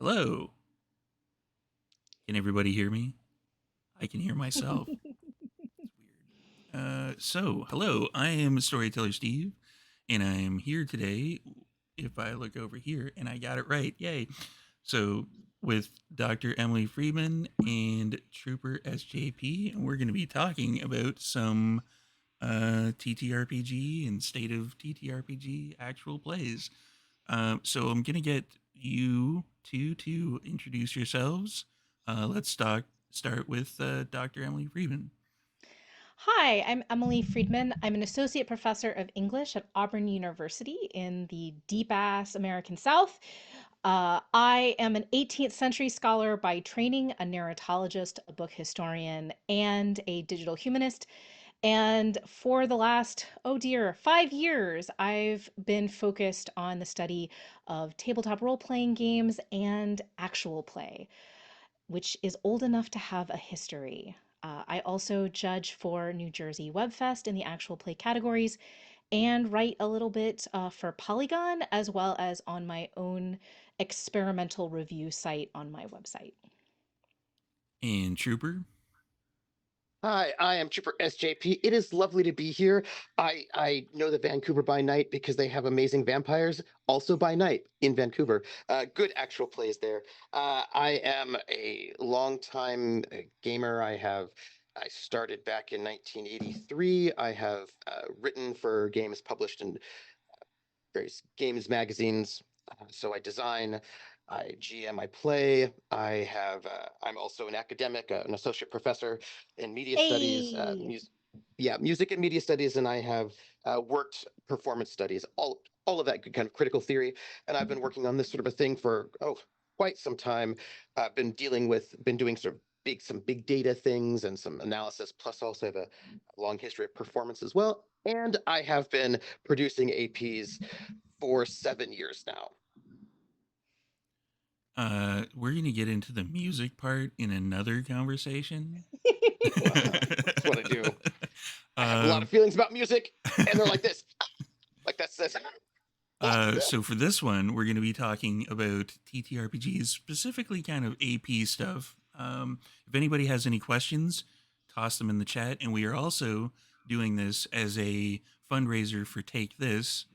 Hello. Can everybody hear me? I can hear myself. It's weird. Hello. I am Storyteller Steve, and I am here today. If I look over here, and I got it right, yay! So, with Dr. Emily Friedman and Trooper SJP, and we're going to be talking about some TTRPG and state of TTRPG actual plays. So I'm gonna get you two to introduce yourselves. Start with Dr. Emily Friedman. Hi, I'm Emily Friedman. I'm an associate professor of English at Auburn University in the deep ass American South. I am an 18th century scholar by training, a narratologist, a book historian, and a digital humanist. And for the last, oh dear, 5 years, I've been focused on the study of tabletop role playing games and actual play, which is old enough to have a history. I also judge for New Jersey WebFest in the actual play categories and write a little bit for Polygon as well as on my own experimental review site on my website. And Trooper. Hi, I am Trooper SJP. It is lovely to be here. I know the Vancouver by night because they have amazing vampires also by night in Vancouver. Good actual plays there. I am a longtime gamer. I started back in 1983. I have written for games published in various games magazines. So I design, I GM, I play. I'm also an academic, an associate professor in media studies, Hey! music and media studies, and I have worked performance studies, all of that good kind of critical theory. And I've been working on this sort of a thing for quite some time. I've been doing sort of some big data things and some analysis, plus also have a long history of performance as well. And I have been producing APs for 7 years now. We're gonna get into the music part in another conversation. Well, that's what I do. I have a lot of um, feelings about music, and they're like this, like that's this. so for this one, we're going to be talking about TTRPGs, specifically kind of AP stuff. If anybody has any questions, toss them in the chat. And we are also doing this as a fundraiser for Take This.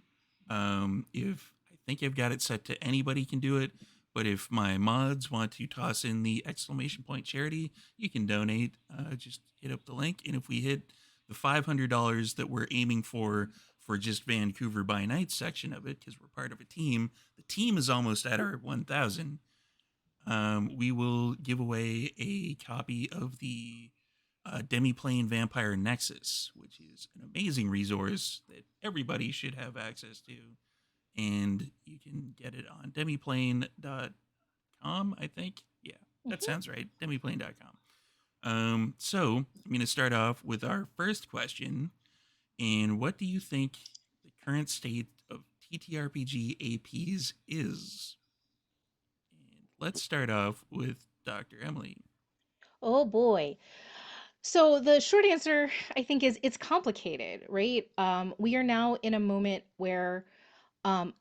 If I think I've got it set to anybody can do it, but if my mods want to toss in the exclamation point charity, you can donate. Just hit up the link, and if we hit the $500 that we're aiming for just Vancouver by night section of it, because we're part of a team, the team is almost at our 1,000. We will give away a copy of the Demiplane Vampire Nexus, which is an amazing resource that everybody should have access to. And you can get it on demiplane.com, I think. Yeah, that Mhm. sounds right. Demiplane.com. So I'm going to start off with our first question. And what do you think the current state of TTRPG APs is? And let's start off with Dr. Emily. Oh boy. So the short answer, I think, is it's complicated, right? We are now in a moment where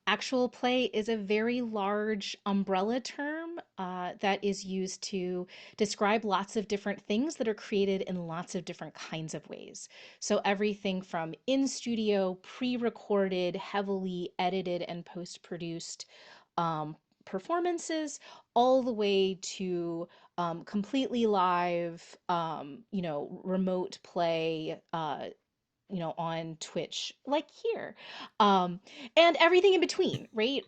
actual play is a very large umbrella term that is used to describe lots of different things that are created in lots of different kinds of ways. So, everything from in studio, pre recorded, heavily edited, and post produced um, performances, all the way to completely live, remote play, on Twitch, like here, um, and everything in between, right?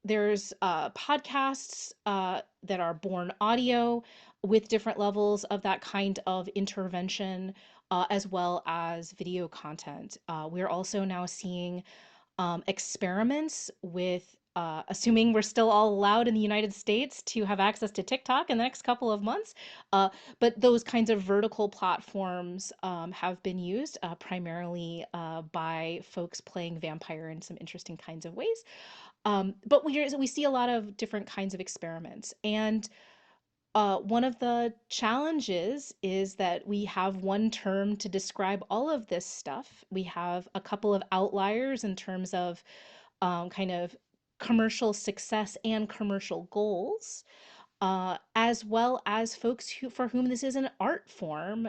There's podcasts that are born audio with different levels of that kind of intervention, as well as video content. We're also now seeing experiments with assuming we're still all allowed in the United States to have access to TikTok in the next couple of months. But those kinds of vertical platforms have been used primarily by folks playing vampire in some interesting kinds of ways. But we see a lot of different kinds of experiments. And one of the challenges is that we have one term to describe all of this stuff. We have a couple of outliers in terms of kind of commercial success and commercial goals, as well as folks who for whom this is an art form,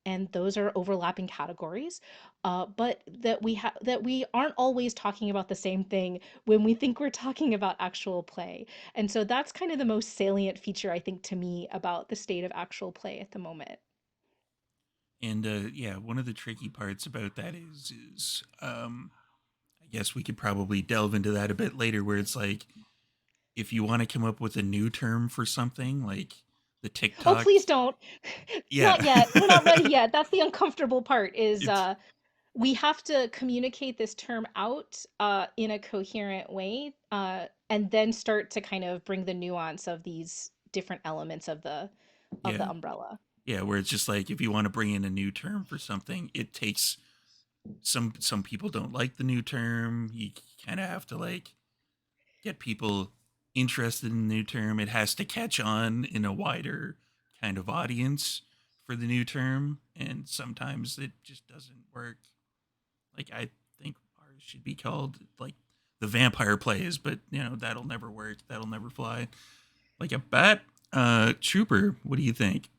and those are overlapping categories. But that we aren't always talking about the same thing when we think we're talking about actual play. And so that's kind of the most salient feature, I think, to me about the state of actual play at the moment. And yeah, one of the tricky parts about that is I guess we could probably delve into that a bit later, where it's like if you want to come up with a new term for something, like the Oh, TikTok, please don't. Not yeah, yet. We're not ready yet. That's the uncomfortable part is it's we have to communicate this term out in a coherent way, and then start to kind of bring the nuance of these different elements of yeah, the umbrella. yeah, where it's just like if you want to bring in a new term for something, it takes some people don't like the new term. You kind of have to like get people interested in the new term. It has to catch on in a wider kind of audience for the new term, and sometimes it just doesn't work. Like I think ours should be called like the vampire plays, but you know that'll never work. That'll never fly. Like a bat. Trooper, what do you think?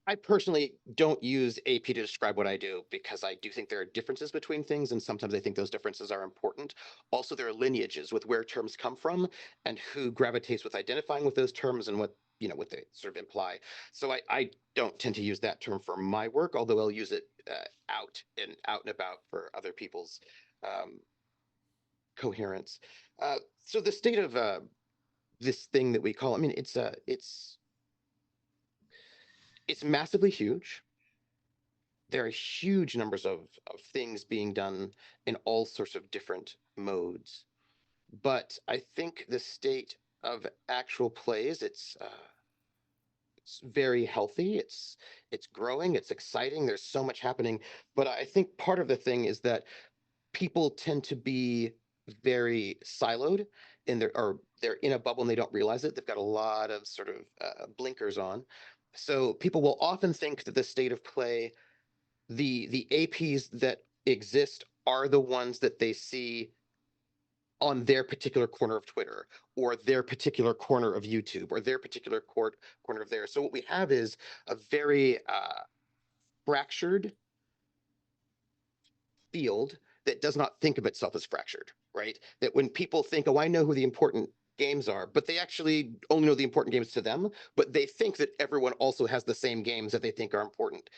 I personally don't use AP to describe what I do because I do think there are differences between things, and sometimes I think those differences are important. Also, there are lineages with where terms come from and who gravitates with identifying with those terms and what what they sort of imply. So I don't tend to use that term for my work, although I'll use it out and about for other people's um, coherence. So the state of this thing that we call, I mean, it's massively huge. There are huge numbers of things being done in all sorts of different modes. But I think the state of actual plays, it's very healthy. It's growing. It's exciting. There's so much happening. But I think part of the thing is that people tend to be very siloed in their or they're in a bubble and they don't realize it. They've got a lot of sort of blinkers on. So people will often think that the state of play the APs that exist are the ones that they see on their particular corner of Twitter or their particular corner of YouTube or their particular corner of there. So what we have is a very fractured field that does not think of itself as fractured, right? That when people think, oh, I know who the important games are, but they actually only know the important games to them, but they think that everyone also has the same games that they think are important.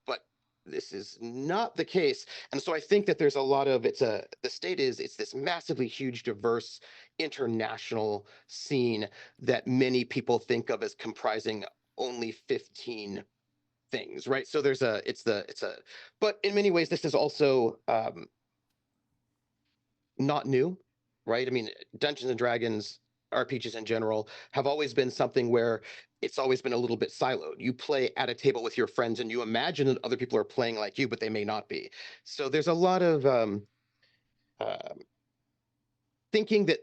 But this is not the case. And so I think that there's a lot of the state is it's this massively huge, diverse international scene that many people think of as comprising only 15 things, right? So there's a it's a but in many ways this is also not new, right? I mean, Dungeons and Dragons, RPGs in general, have always been something where it's always been a little bit siloed. You play at a table with your friends and you imagine that other people are playing like you, but they may not be. So there's a lot of uh, thinking that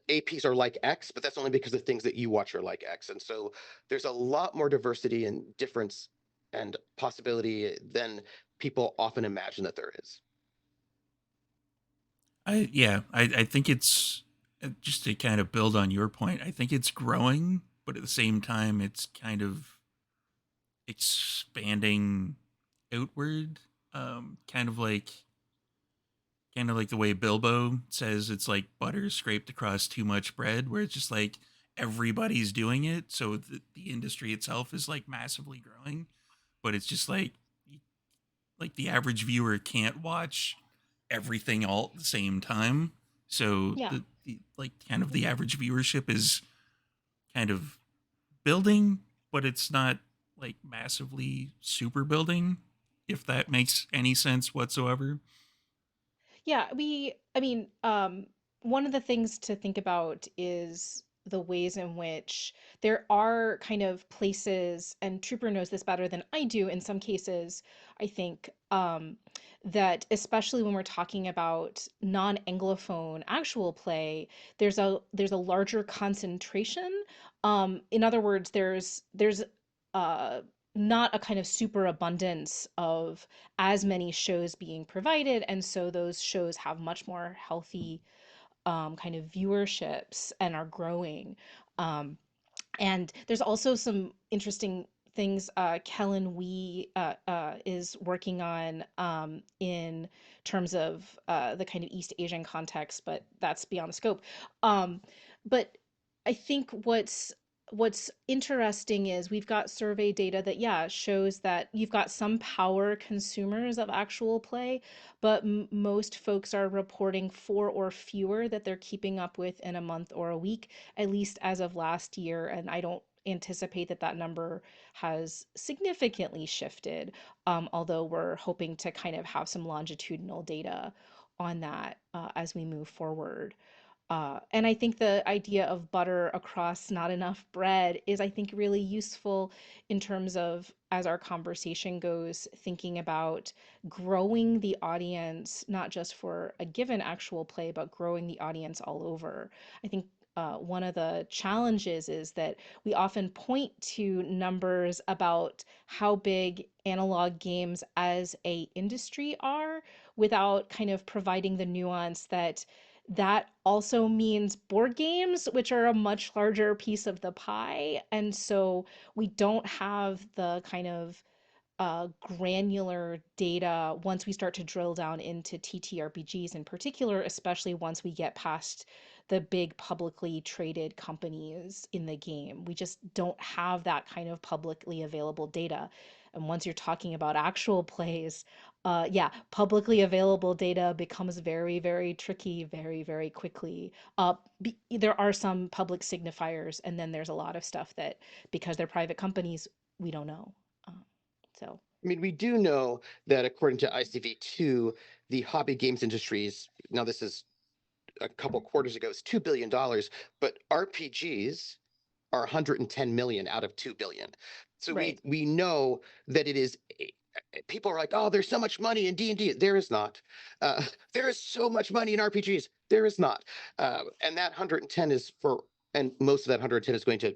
APs are like X, but that's only because the things that you watch are like X. And so there's a lot more diversity and difference and possibility than people often imagine that there is. I think it's just to kind of build on your point. I think it's growing, but at the same time, it's kind of expanding outward. Kind of like the way Bilbo says it's like butter scraped across too much bread, where it's just like everybody's doing it, so the industry itself is like massively growing, but it's just like the average viewer can't watch everything all at the same time. So Yeah. the like kind of the average viewership is kind of building, but it's not like massively super building, if that makes any sense whatsoever. Yeah, I mean, one of the things to think about is the ways in which there are kind of places, and Trooper knows this better than I do in some cases, I think, that especially when we're talking about non-Anglophone actual play, there's a larger concentration. In other words, there's not a kind of super abundance of as many shows being provided, and so those shows have much more healthy kind of viewerships and are growing. Um, and there's also some interesting things Kellen Wee is working on in terms of the kind of East Asian context, but that's beyond the scope. Um, but I think what's interesting is we've got survey data that yeah shows that you've got some power consumers of actual play, but most folks are reporting four or fewer that they're keeping up with in a month or a week, at least as of last year. And I don't anticipate that that number has significantly shifted, although we're hoping to kind of have some longitudinal data on that as we move forward. And I think the idea of butter across not enough bread is, I think, really useful in terms of, as our conversation goes, thinking about growing the audience, not just for a given actual play, but growing the audience all over. I think one of the challenges is that we often point to numbers about how big analog games as a industry are without kind of providing the nuance that that also means board games, which are a much larger piece of the pie. And so we don't have the kind of granular data once we start to drill down into TTRPGs in particular, especially once we get past the big publicly traded companies in the game. We just don't have that kind of publicly available data. And once you're talking about actual plays, yeah, publicly available data becomes very, very tricky very, very quickly. There are some public signifiers, and then there's a lot of stuff that, because they're private companies, we don't know. Um, so I mean, we do know that according to ICV2, the hobby games industries, now this is a couple quarters ago, it's $2 billion, but RPGs are 110 million out of 2 billion. So right. we know that it is. People are like, oh, there's so much money in D&D. There is not. Uh, there is so much money in RPGs. There is not. And that 110 is for, and most of that 110 is going to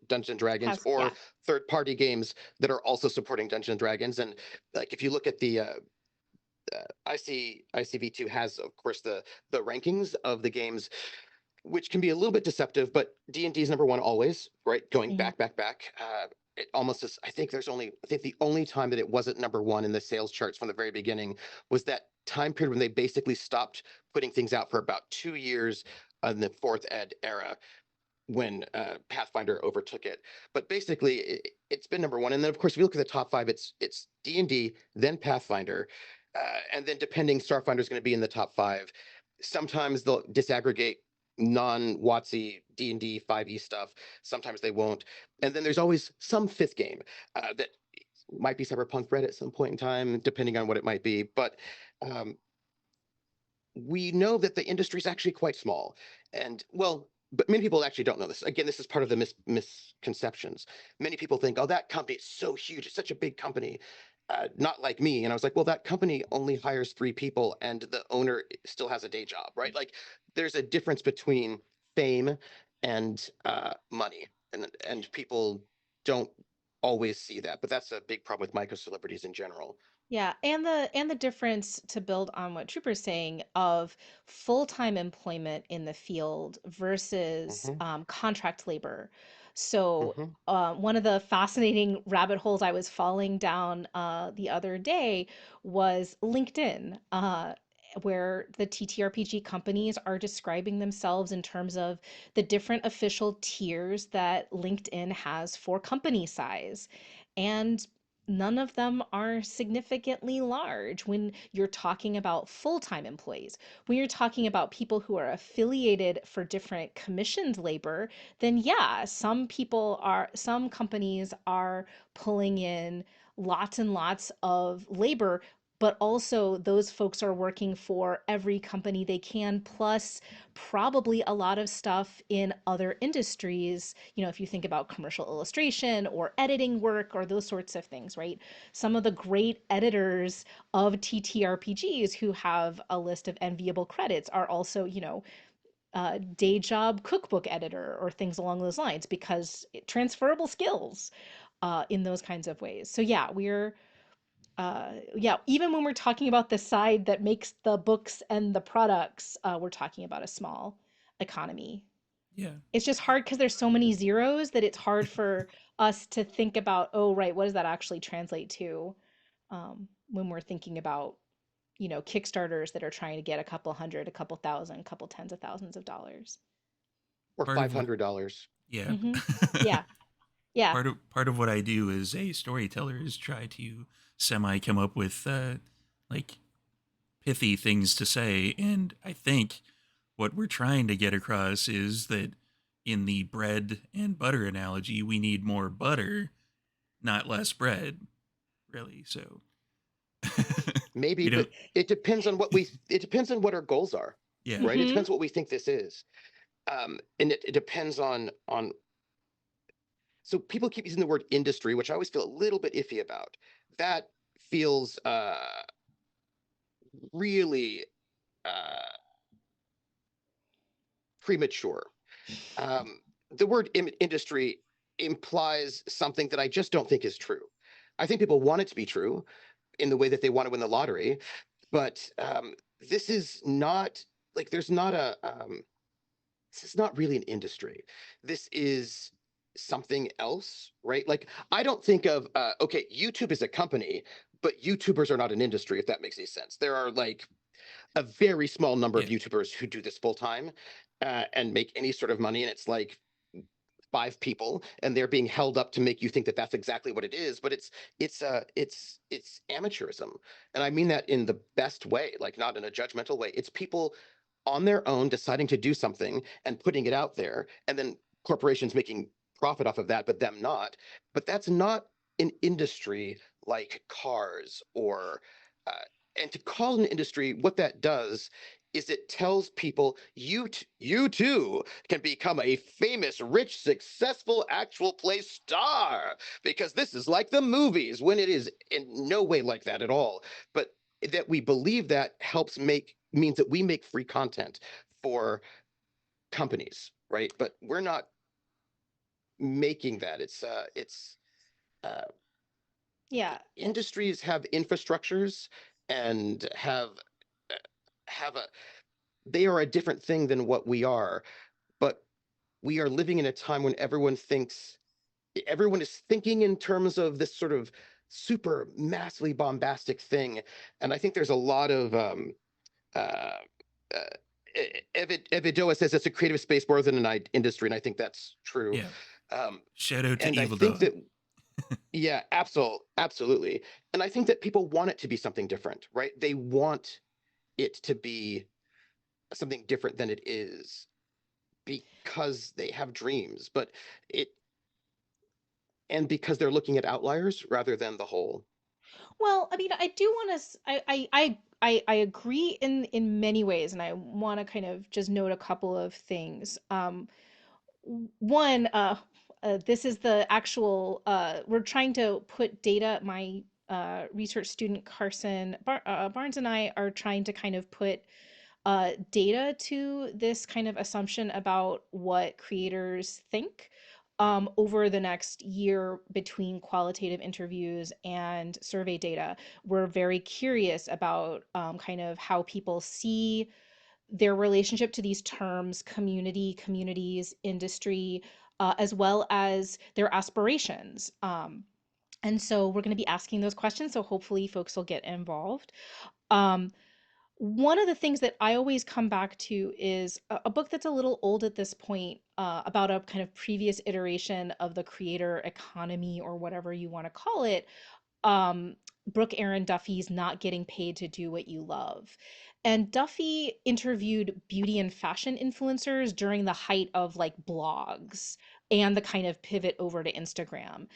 Dungeons and Dragons Has or yeah. third-party games that are also supporting Dungeons and Dragons. And like, if you look at the ICV2 has, of course, the rankings of the games, which can be a little bit deceptive, but D&D is number one always, right? Going Mhm. back. It almost is, I think the only time that it wasn't number one in the sales charts from the very beginning was that time period when they basically stopped putting things out for about 2 years in the fourth ed era when Pathfinder overtook it. But basically, it's been number one. And then, of course, if you look at the top five, it's D&D, then Pathfinder, and then depending, Starfinder is going to be in the top five. Sometimes they'll disaggregate non-WotC D&D 5e stuff. Sometimes they won't. And then there's always some fifth game that might be Cyberpunk Red at some point in time, depending on what it might be. But um, we know that the industry is actually quite small. And well, but many people actually don't know this. Again, this is part of the misconceptions. Many people think, oh, that company is so huge. It's such a big company. Not like me. And I was like, well, that company only hires 3 people and the owner still has a day job, right? Like there's a difference between fame and money. And people don't always see that. But that's a big problem with micro celebrities in general. Yeah, and the difference, to build on what Trooper's saying, of full-time employment in the field versus Hmm. contract labor. So Hmm. one of the fascinating rabbit holes I was falling down the other day was LinkedIn, where the TTRPG companies are describing themselves in terms of the different official tiers that LinkedIn has for company size. And none of them are significantly large when you're talking about full-time employees. When you're talking about people who are affiliated for different commissioned labor, then yeah, some companies are pulling in lots and lots of labor, but also those folks are working for every company they can, plus probably a lot of stuff in other industries. If you think about commercial illustration or editing work or those sorts of things, right? Some of the great editors of TTRPGs who have a list of enviable credits are also, day job cookbook editor or things along those lines, because transferable skills. in those kinds of ways. So yeah, yeah, even when we're talking about the side that makes the books and the products, we're talking about a small economy. Yeah. It's just hard because there's so many zeros that it's hard for us to think about, oh, right, what does that actually translate to, when we're thinking about, Kickstarters that are trying to get a couple hundred, a couple thousand, a couple tens of thousands of dollars. Or Part of what $500. yeah. Mm-hmm. Yeah. Yeah. Part of what I do as a storyteller is try to semi come up with like pithy things to say, and I think what we're trying to get across is that in the bread and butter analogy, we need more butter, not less bread, really. So Maybe, we don't but it depends on what our goals are, yeah. right? It Mm-hmm. depends what we think this is. And it depends on so people keep using the word industry, which I always feel a little bit iffy about. That feels really uh premature. The word industry implies something that I just don't think is true. I think people want it to be true in the way that they want to win the lottery, but this is not like there's not a this is not really an industry. This is something else, right? Like I don't think of okay, YouTube is a company, but YouTubers are not an industry, if that makes any sense. There are like a very small number of Yeah. YouTubers who do this full time and make any sort of money, and it's like five people, and they're being held up to make you think that that's exactly what it is. But it's amateurism, and I mean that in the best way, like not in a judgmental way. It's people on their own deciding to do something and putting it out there, and then corporations making profit off of that, but them not. But that's not an industry like cars or uh, and to call it an industry, what that does is it tells people you too can become a famous, rich, successful actual play star because this is like the movies when it is in no way like that at all. But that we believe that helps make means that we make free content for companies, right? But we're not making that. It's uh, Yeah. industries have infrastructures and uh, have a they are a different thing than what we are. But we are living in a time when everyone is thinking in terms of this sort of super massively bombastic thing, and I think there's a lot of uh, Evidoa says it's a creative space more than an industry, and I think that's true. Yeah. Um, Shout out to and I Evil think Dog. that yeah, absolutely, and I think that people want it to be something different, right? They want it to be something different than it is because they have dreams, but it and because they're looking at outliers rather than the whole. Well, I mean, I do want to. I agree in many ways, and I want to kind of just note a couple of things. One, this is the actual. We're trying to put data. My research student Barnes and I are trying to kind of put data to this kind of assumption about what creators think, over the next year between qualitative interviews and survey data. We're very curious about, kind of how people see their relationship to these terms: community, communities, industry, as well as their aspirations. And so we're going to be asking those questions. So hopefully folks will get involved. Um, One of the things that I always come back to is a book that's a little old at this point, about a kind of previous iteration of the creator economy, or whatever you want to call it. Brooke Aaron Duffy's Not Getting Paid to Do What You Love. And Duffy interviewed beauty and fashion influencers during the height of like blogs and the kind of pivot over to Instagram.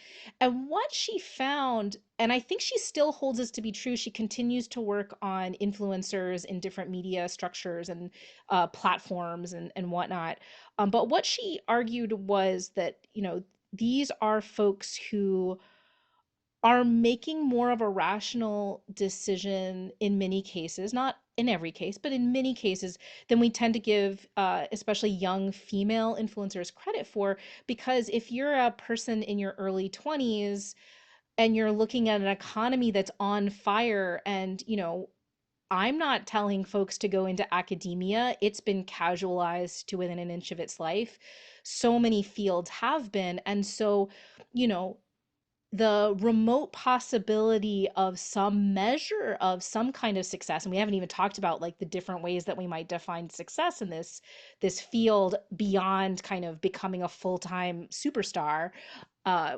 And what she found, and I think she still holds this to be true, she continues to work on influencers in different media structures and platforms and whatnot. But what she argued was that, these are folks who are making more of a rational decision in many cases, not in every case, but in many cases, than we tend to give, especially young female influencers, credit for. Because if you're a person in your early 20s and you're looking at an economy that's on fire, and, I'm not telling folks to go into academia. It's been casualized to within an inch of its life. So many fields have been. And so, you know, the remote possibility of some measure of some kind of success, and we haven't even talked about like the different ways that we might define success in this field beyond kind of becoming a full-time superstar, uh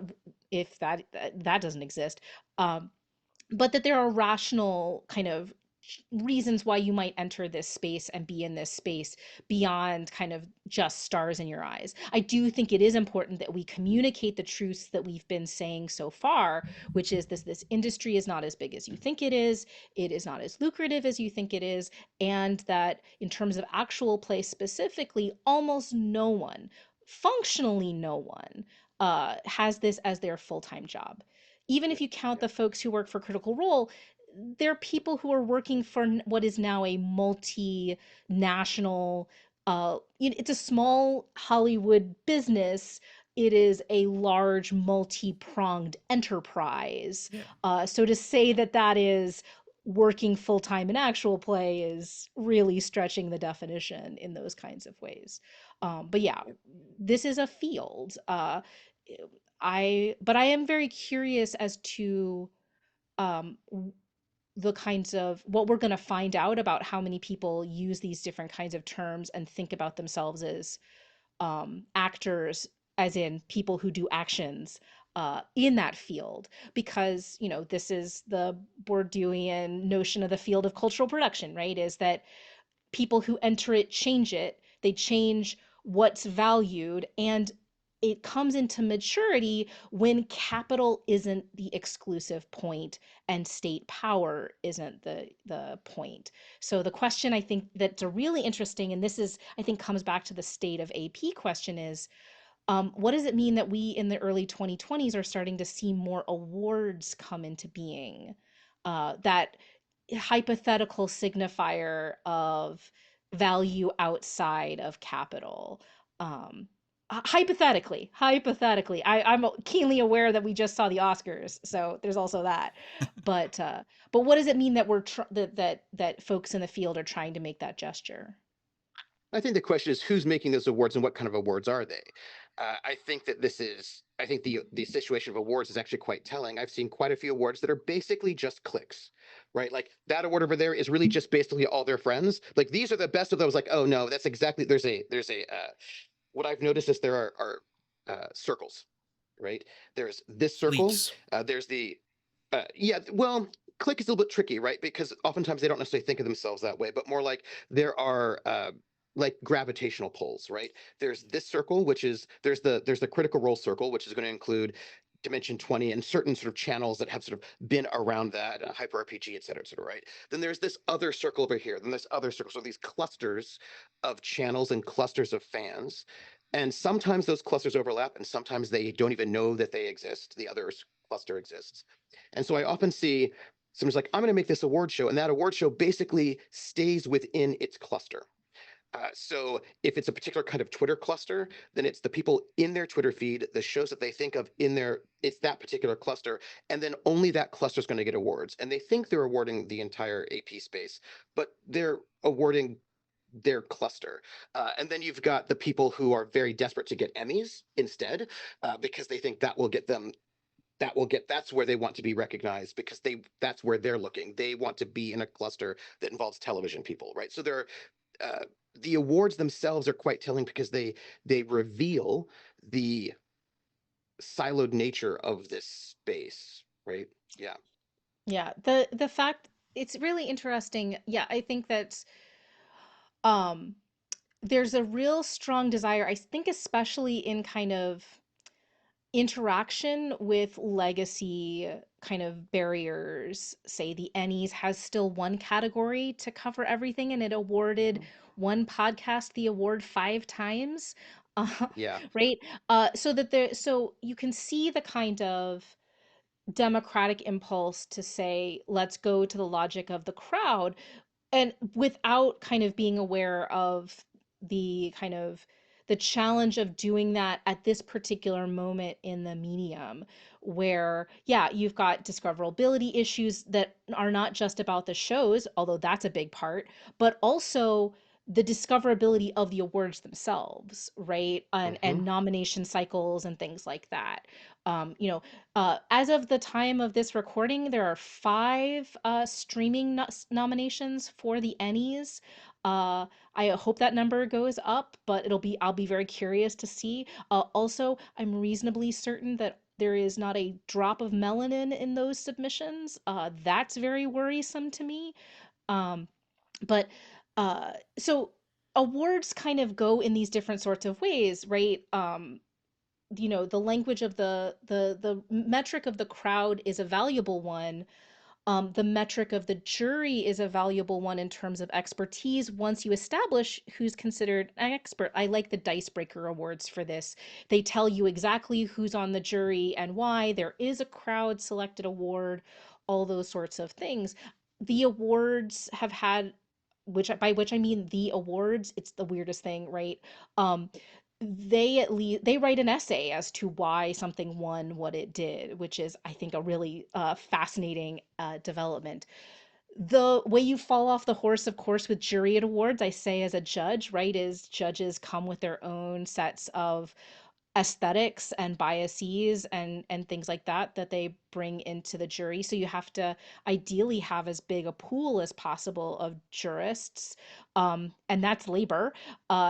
if that doesn't exist. um but that there are rational kind of reasons why you might enter this space and be in this space beyond kind of just stars in your eyes. I do think it is important that we communicate the truths that we've been saying so far, which is this industry is not as big as you think it is not as lucrative as you think it is, and that in terms of actual play specifically, almost no one, functionally no one, has this as their full-time job. Even Yeah, if you count yeah, the folks who work for Critical Role, they're people who are working for what is now a multinational, it's a small Hollywood business. It is a large multi-pronged enterprise. Yeah. So to say that that is working full-time in actual play is really stretching the definition in those kinds of ways. But yeah, yeah. this is a field. But I am very curious as to um, the kinds of what we're going to find out about how many people use these different kinds of terms and think about themselves as actors, as in people who do actions in that field. Because, this is the Bourdieuian notion of the field of cultural production, right? Is that people who enter it change it, they change what's valued, and it comes into maturity when capital isn't the exclusive point and state power isn't the point. So the question I think that's a really interesting, and this is I think comes back to the state of AP question, is what does it mean that we in the early 2020s are starting to see more awards come into being? That hypothetical signifier of value outside of capital. Hypothetically, I'm keenly aware that we just saw the Oscars, so there's also that. But what does it mean that that folks in the field are trying to make that gesture? I think the question is who's making those awards and what kind of awards are they? I think that I think the situation of awards is actually quite telling. I've seen quite a few awards that are basically just clicks, right? Like that award over there is really just basically all their friends. Like these are the best of those. Like, oh no, that's exactly there's a what I've noticed is there are circles, right? There's this circle. Cliques. There's the yeah. Well, click is a little bit tricky, right? Because oftentimes they don't necessarily think of themselves that way, but more like there are like gravitational pulls, right? There's this circle, which is there's the critical role circle, which is going to include Dimension 20 and certain sort of channels that have sort of been around that, hyper RPG, et cetera, right? Then there's this other circle over here. Then there's other circles. So these clusters of channels and clusters of fans. And sometimes those clusters overlap, and sometimes they don't even know that they exist. The other cluster exists. And so I often see someone's like, I'm going to make this award show. And that award show basically stays within its cluster. So if it's a particular kind of Twitter cluster, then it's the people in their Twitter feed, the shows that they think of in their, it's that particular cluster. And then only that cluster is going to get awards. And they think they're awarding the entire AP space, but they're awarding their cluster. And then you've got the people who are very desperate to get Emmys instead, because they think that will get them that's where they want to be recognized because that's where they're looking. They want to be in a cluster that involves television people, right? So they're the awards themselves are quite telling because they reveal the siloed nature of this space, right? Yeah. Yeah, the fact, it's really interesting. Yeah, I think that um there's a real strong desire, I think, especially in kind of interaction with legacy kind of barriers. Say the Ennies has still one category to cover everything, and it awarded Mhm. one podcast the award 5 times. Yeah. Right? So you can see the kind of democratic impulse to say, let's go to the logic of the crowd. and without kind of being aware of the kind of the challenge of doing that at this particular moment in the medium, where yeah, you've got discoverability issues that are not just about the shows, although that's a big part, but also the discoverability of the awards themselves, right? Hmm. And nomination cycles and things like that. You know, as of the time of this recording, there are five streaming nominations for the Ennies. I hope that number goes up, but I'll be very curious to see. Also, I'm reasonably certain that there is not a drop of melanin in those submissions. That's very worrisome to me. Um, but so awards kind of go in these different sorts of ways, right? You know, the language of the metric of the crowd is a valuable one. The metric of the jury is a valuable one in terms of expertise once you establish who's considered an expert. I like the Dicebreaker Awards for this. They tell you exactly who's on the jury and why. There is a crowd selected award, all those sorts of things. The awards have had, which by which I mean the awards, it's the weirdest thing, right? Um, they at least they write an essay as to why something won what it did, which is I think a really fascinating development. The way you fall off the horse, of course, with jury awards, I say as a judge, right, is judges come with their own sets of aesthetics and biases and things like that that they bring into the jury, so you have to ideally have as big a pool as possible of jurists, and that's labor.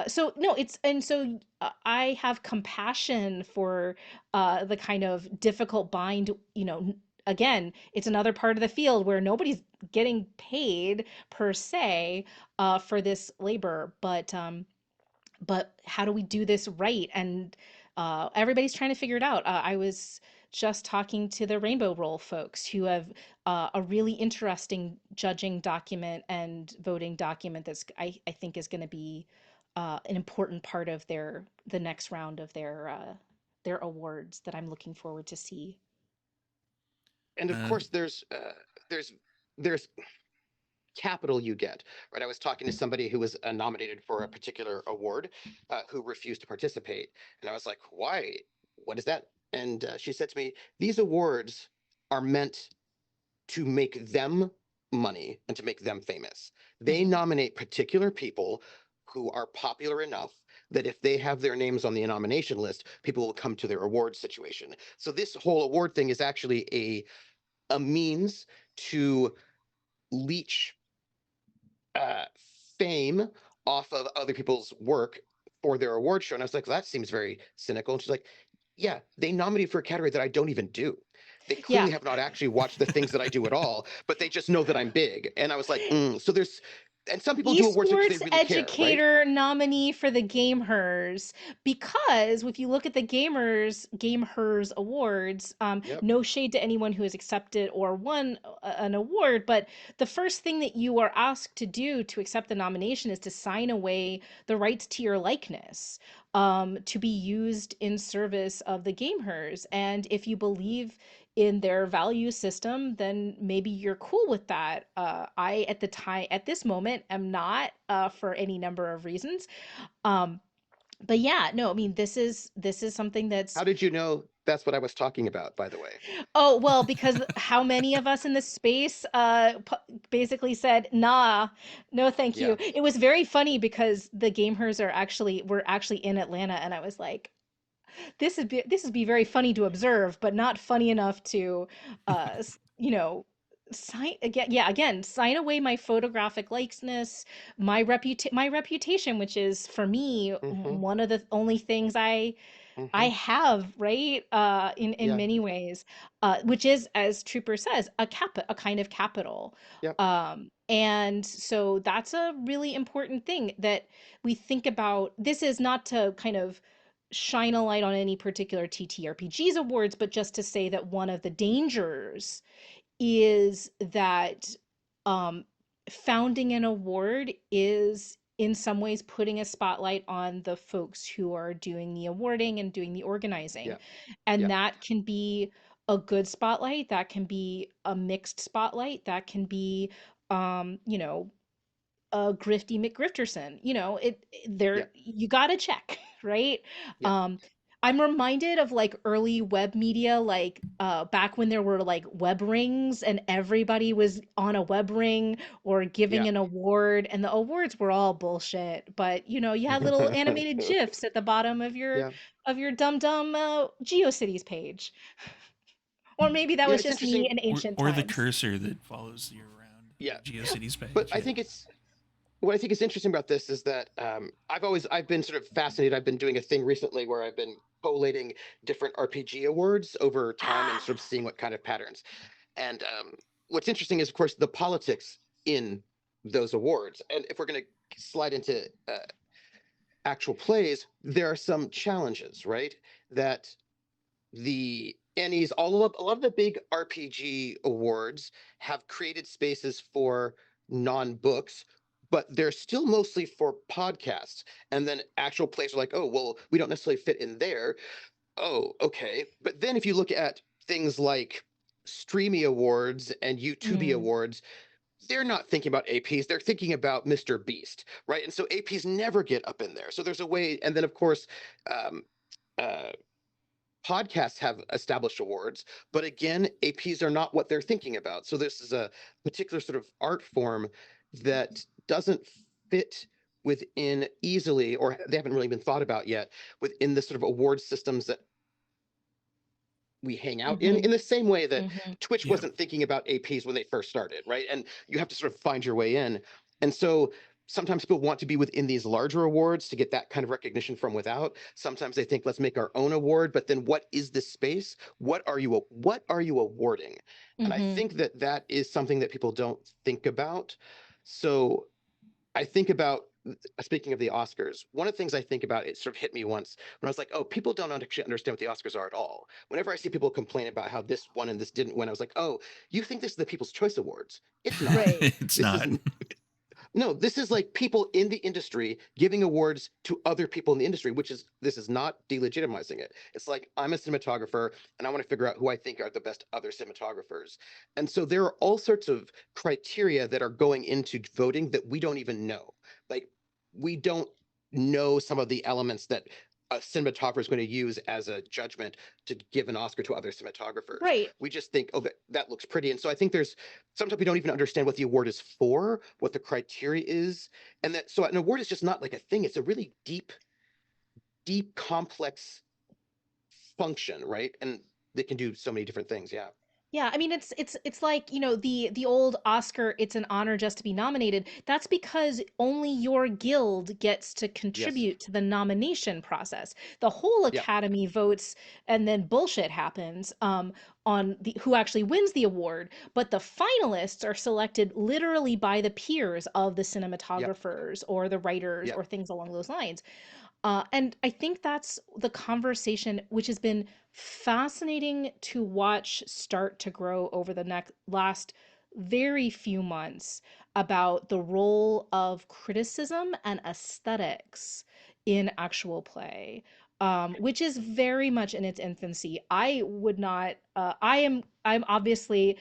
So no, it's and so I have compassion for the kind of difficult bind, you know. Again, it's another part of the field where nobody's getting paid per se for this labor, but how do we do this right? And everybody's trying to figure it out. I was just talking to the Rainbow Roll folks who have a really interesting judging document and voting document that's I think is going to be an important part of the next round of their awards that I'm looking forward to see. And of Uh, course, there's there's capital you get, right? I was talking to somebody who was nominated for a particular award, who refused to participate, and I was like, "Why? What is that?" And she said to me, "These awards are meant to make them money and to make them famous. They Hmm. nominate particular people who are popular enough that if they have their names on the nomination list, people will come to their award situation. So this whole award thing is actually a means to leech uh, fame off of other people's work for their award show." And I was like, that seems very cynical. And she's like, yeah, they nominate for a category that I don't even do. They Yeah. clearly have not actually watched the things that I do at all, but they just know that I'm big. And I was like, so there's, and some people do awards because they Esports really care, right? educator nominee for the Gamehers, because if you look at the Gamehers awards, Yep. no shade to anyone who has accepted or won an award, but the first thing that you are asked to do to accept the nomination is to sign away the rights to your likeness, to be used in service of the Gamehers. And if you believe in their value system, then maybe you're cool with that. I, at the time, at this moment, am not, for any number of reasons. Um, but yeah, no, I mean, this is something How that's, did you know that's what I was talking about, by the way? oh, well, because how many of us in this space basically said, nah, no, thank Yeah. you. It was very funny because the Gamers were actually in Atlanta, and I was like, this would be very funny to observe, but not funny enough to, you know, sign again. Yeah, again, sign away my photographic likeness, my reputation, which is for me Mm-hmm. one of the only things I Mm-hmm. have, right? In Yeah. many ways, which is, as Trooper says, a kind of capital. Yep. And so that's a really important thing that we think about. This is not to kind of shine a light on any particular TTRPGs awards, but just to say that one of the dangers is that um, founding an award is in some ways putting a spotlight on the folks who are doing the awarding and doing the organizing. Yeah. And Yeah. that can be a good spotlight, that can be a mixed spotlight, that can be, you know, Grifty McGrifterson. You know, Yeah. there you gotta check, right? Yeah. Um, I'm reminded of like early web media, like back when there were like web rings and everybody was on a web ring or giving Yeah. an award, and the awards were all bullshit. But you know, you had little animated GIFs at the bottom Yeah. of your dumb dumb GeoCities page. Or maybe that Yeah. was It's just me interesting. in ancient Or the times. cursor that follows you around Yeah. the GeoCities But page. I Yeah. think it's what I think is interesting about this is that I've been sort of fascinated. I've been doing a thing recently where I've been collating different RPG awards over time and Ah, sort of seeing what kind of patterns. And what's interesting is, of course, the politics in those awards. And if we're going to slide into actual plays, there are some challenges, right? That the Annies, a lot of the big RPG awards have created spaces for non-books, but they're still mostly for podcasts. And then actual plays are like, oh, well, we don't necessarily fit in there. Oh, okay. But then if you look at things like Streamy Awards and YouTube mm, Awards, they're not thinking about APs, they're thinking about Mr. Beast, right? And so APs never get up in there. So there's a way, and then of course, um, uh, podcasts have established awards, but again, APs are not what they're thinking about. So this is a particular sort of art form that doesn't fit within easily, or they haven't really been thought about yet within the sort of award systems that we hang out mm-hmm, in the same way that mm-hmm. Twitch Yeah. wasn't thinking about APs when they first started, right? And you have to sort of find your way in. And so sometimes people want to be within these larger awards to get that kind of recognition from without. Sometimes they think, let's make our own award, but then what is this space? What are you awarding? And I Mm-hmm. think that that is something that people don't think about. So I think about, speaking of the Oscars, one of the things I think about, it sort of hit me once when I was like, oh, people don't actually understand what the Oscars are at all. Whenever I see people complain about how this won and this didn't win, I was like, oh, you think this is the People's Choice Awards? It's not. Right. It's This is not. no, this is like people in the industry giving awards to other people in the industry, this is not delegitimizing it. It's like I'm a cinematographer and I want to figure out who I think are the best other cinematographers. And so there are all sorts of criteria that are going into voting that we don't even know. Like we don't know some of the elements that a cinematographer is going to use as a judgment to give an Oscar to other cinematographers. Right. We just think, oh, that looks pretty. And so I think there's sometimes we don't even understand what the award is for, what the criteria is, and that so an award is just not like a thing. It's a really deep, complex function, right? And they can do so many different things. Yeah. Yeah, I mean it's like, you know, the old Oscar, it's an honor just to be nominated. That's because only your guild gets to Yes. contribute to the nomination process. The whole Yeah. academy votes and then bullshit happens on the who actually wins the award, but the finalists are selected literally by the peers of the Yeah. cinematographers or the writers Yeah. or things along those lines. And I think that's the conversation which has been fascinating to watch start to grow over the next last very few months about the role of criticism and aesthetics in actual play, which is very much in its infancy. I would not. I'm obviously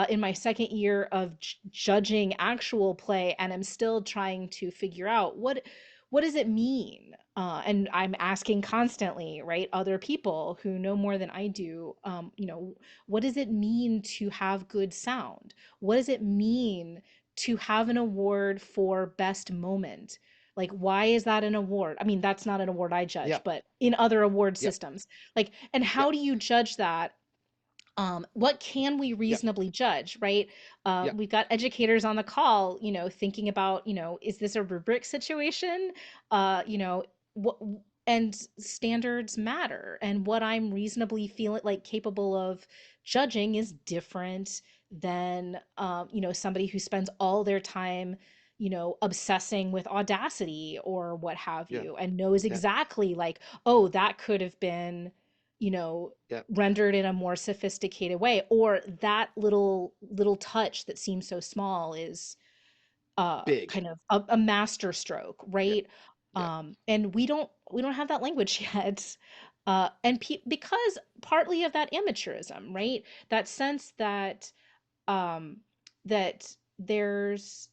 in my second year of judging actual play, and I'm still trying to figure out what does it mean? And I'm asking constantly, right? Other people who know more than I do, you know, what does it mean to have good sound? What does it mean to have an award for best moment? Like, why is that an award? I mean, that's not an award I Yeah. judge, but in other award Yeah. systems, like, and Yeah. how do you judge that? What can we Yeah. reasonably judge, right? Yeah. We've got educators on the call, you know, thinking about, you know, is this a rubric situation? You know, what, and standards matter, and what I'm reasonably feeling like capable of judging is different than, you know, somebody who spends all their time, you know, obsessing with Audacity or what have Yeah. you, and knows Yeah. exactly like, oh, that could have been, you know, Yeah. rendered in a more sophisticated way, or that little touch that seems so small is Big. kind of a master stroke, Yeah. right? Yeah. And we don't have that language yet, and because partly of that amateurism, right? That sense that that there's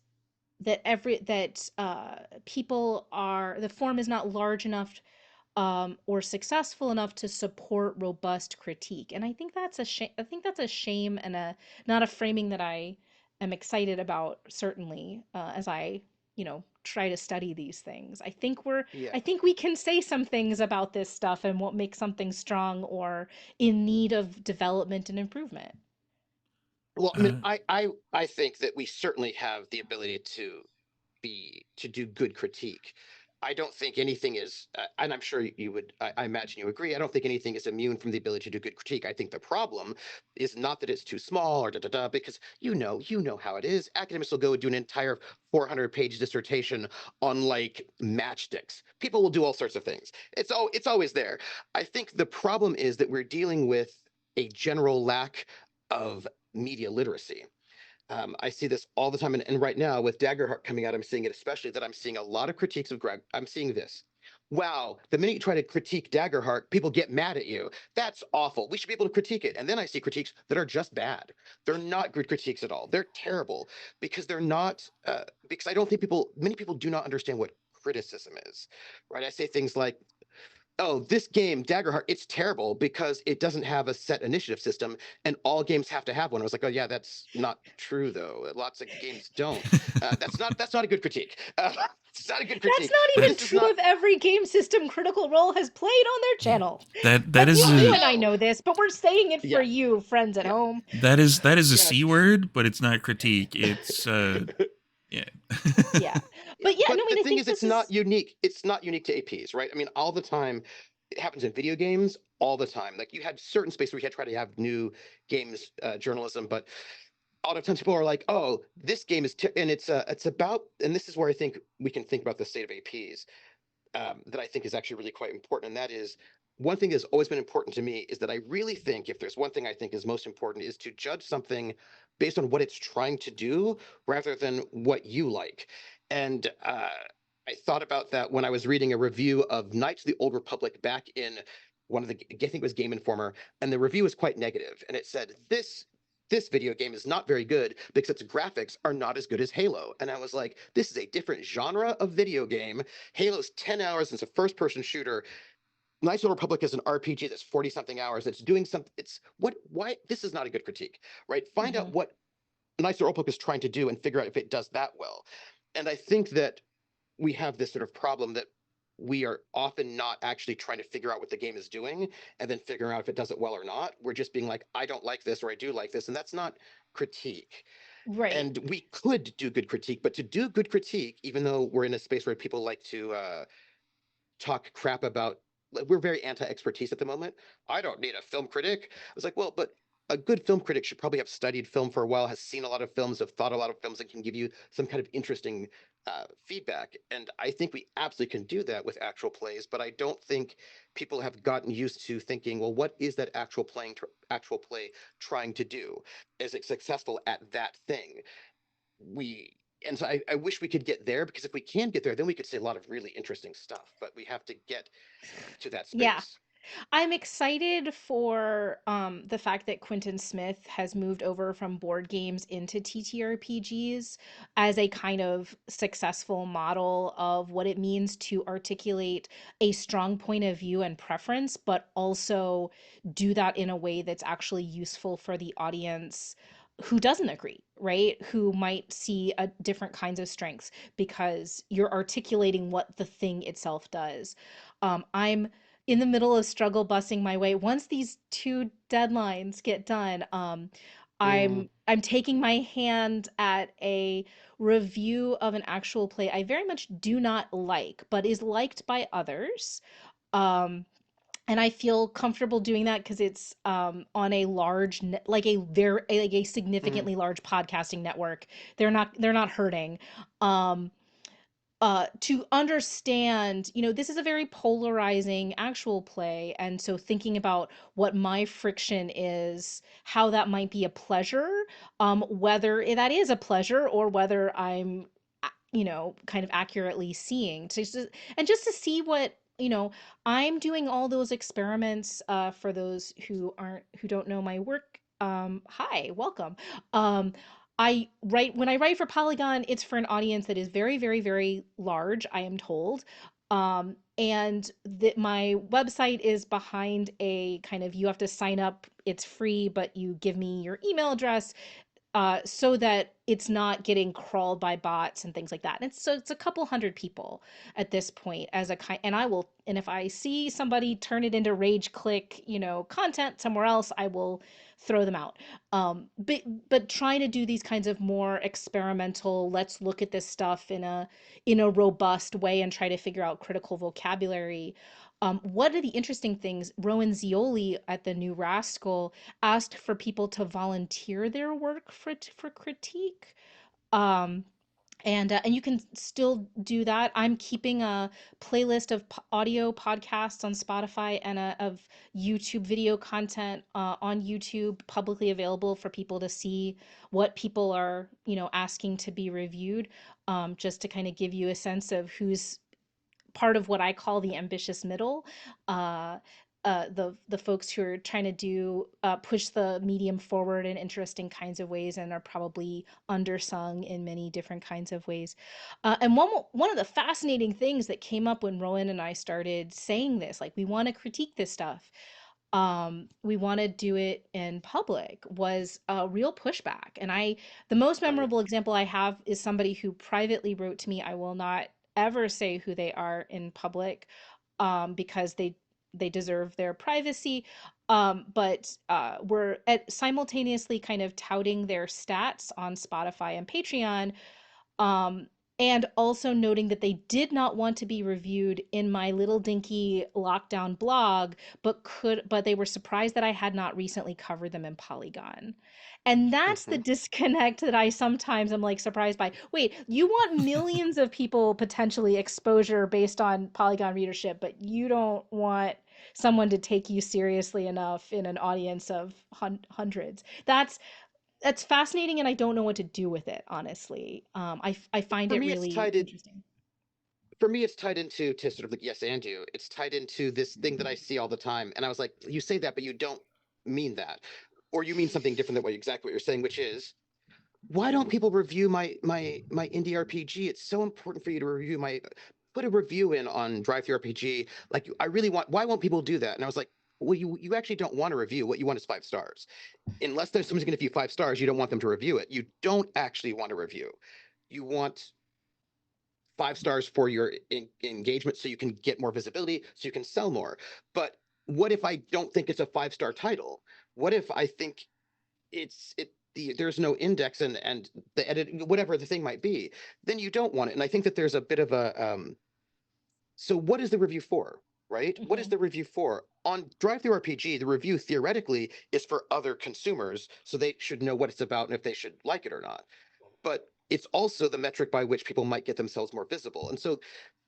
people are the form is not large enough or successful enough to support robust critique. And I think that's a shame. I think that's a shame and a not a framing that I am excited about, certainly, as I, try to study these things. Yeah. I think we can say some things about this stuff and what makes something strong or in need of development and improvement. Well, I mean, Uh, I think that we certainly have the ability to do good critique. I don't think anything is, and I'm sure you would, I imagine you agree. I don't think anything is immune from the ability to do good critique. I think the problem is not that it's too small or da da da, because you know how it is. Academics will go do an entire 400-page dissertation on like matchsticks. People will do all sorts of things. It's always there. I think the problem is that we're dealing with a general lack of media literacy. I see this all the time, and right now with Daggerheart coming out, I'm seeing it especially that I'm seeing a lot of critiques of Greg. I'm seeing this. Wow, the minute you try to critique Daggerheart, people get mad at you. That's awful. We should be able to critique it. And then I see critiques that are just bad. They're not good critiques at all. They're terrible because they're not. Because I don't think many people do not understand what criticism is. Right? I say things like, oh, this game, Daggerheart, it's terrible because it doesn't have a set initiative system, and all games have to have one. I was like, oh yeah, that's not true though. Lots of games don't. That's not a good critique. It's not a good That's critique. not But that even this is true not. of every game system Critical Role has played on their channel. that Like is I you a and I know. know this, but we're saying it for Yeah, you, friends at yeah, home. that is a yeah. C word, but it's not critique. It's yeah. Yeah. Yeah, But yeah, no, but I the mean, I thing think is, this is It's not unique to APs, right? I mean, all the time. It happens in video games all the time. Like you had certain space where you had to try to have new games journalism, but a lot of times people are like, "Oh, this game is," and it's about, and this is where I think we can think about the state of APs that I think is actually really quite important. And that is one thing that's always been important to me is that I really think if there's one thing I think is most important is to judge something based on what it's trying to do rather than what you like. And I thought about that when I was reading a review of Knights of the Old Republic back in one of the, I think it was Game Informer, and the review was quite negative, and it said this video game is not very good because its graphics are not as good as Halo. And I was like, this is a different genre of video game. Halo's 10 hours. It's a first person shooter. Knights of the Republic is an RPG that's 40 something hours. It's doing something. Why? This is not a good critique, right? Find out Mhm. what Knights of the Republic is trying to do and figure out if it does that well. And I think that we have this sort of problem that we are often not actually trying to figure out what the game is doing and then figuring out if it does it well or not. We're just being like, I don't like this or I do like this. And that's not critique. Right. And we could do good critique, but to do good critique, even though we're in a space where people like to talk crap about, like, we're very anti-expertise at the moment. I don't need a film critic. I was like, well, but a good film critic should probably have studied film for a while, has seen a lot of films, have thought a lot of films, and can give you some kind of interesting feedback. And I think we absolutely can do that with actual plays, but I don't think people have gotten used to thinking, well, what is that actual play trying to do? Is it successful at that thing? we and so I wish we could get there, because if we can get there, then we could say a lot of really interesting stuff. But we have to get to that Yeah. space. I'm excited for the fact that Quentin Smith has moved over from board games into TTRPGs as a kind of successful model of what it means to articulate a strong point of view and preference, but also do that in a way that's actually useful for the audience who doesn't agree, right? Who might see a different kinds of strengths because you're articulating what the thing itself does. I'm in the middle of struggle bussing my way. Once these two deadlines get done, Mm, I'm taking my hand at a review of an actual play I very much do not like, but is liked by others. Um, and I feel comfortable doing that because it's on a large, like a very, like a mm, significantly large podcasting network. They're not hurting. Um, to understand, this is a very polarizing actual play. And so thinking about what my friction is, how that might be a pleasure, whether that is a pleasure or whether I'm, kind of accurately seeing. And just to see what, I'm doing all those experiments for those who don't know my work. Hi, welcome. Um, when I write for Polygon, it's for an audience that is very, very, very large, I am told. And that my website is behind a kind of, you have to sign up, it's free, but you give me your email address, so that it's not getting crawled by bots and things like that. And so it's a couple hundred people at this point as a kind, and if I see somebody turn it into rage click, content somewhere else, I will throw them out. But trying to do these kinds of more experimental, let's look at this stuff in a robust way and try to figure out critical vocabulary. One of the interesting things, Rowan Zioli at the New Rascal asked for people to volunteer their work for critique. Um, and you can still do that. I'm keeping a playlist of audio podcasts on Spotify and of YouTube video content on YouTube, publicly available for people to see what people are, asking to be reviewed, just to kind of give you a sense of who's part of what I call the ambitious middle. Uh, the folks who are trying to push the medium forward in interesting kinds of ways and are probably undersung in many different kinds of ways. And one of the fascinating things that came up when Rowan and I started saying this, like we want to critique this stuff, we want to do it in public, was a real pushback. And the most Oh yeah. memorable example I have is somebody who privately wrote to me. I will not ever say who they are in public, because they deserve their privacy. But were simultaneously kind of touting their stats on Spotify and Patreon, um, and also noting that they did not want to be reviewed in my little dinky lockdown blog, but they were surprised that I had not recently covered them in Polygon. And that's the Hmm. disconnect that I sometimes am like surprised by. Wait, you want millions of people potentially exposure based on Polygon readership, but you don't want someone to take you seriously enough in an audience of hundreds. That's fascinating, and I don't know what to do with it, honestly. I find For it me, it's really tied in. interesting. For me, it's tied into to sort of like yes and you. It's tied into this thing that I see all the time, and I was like, you say that, but you don't mean that, or you mean something different than what exactly what you're saying, which is why don't people review my indie RPG? It's so important for you to review my put a review in on Drive Through RPG. Like I really want. Why won't people do that? And I was like, well, you actually don't want to review. What you want is 5 stars. Unless there's someone's going to give you 5 stars, you don't want them to review it. You don't actually want to review. You want 5 stars for your engagement so you can get more visibility, so you can sell more. But what if I don't think it's a 5 star title? What if I think there's no index and the edit, whatever the thing might be? Then you don't want it. And I think that there's a bit of a so what is the review for? Right? What is Hmm. the review for? On Drive Through RPG, the review theoretically is for other consumers, so they should know what it's about and if they should like it or not. But it's also the metric by which people might get themselves more visible. And so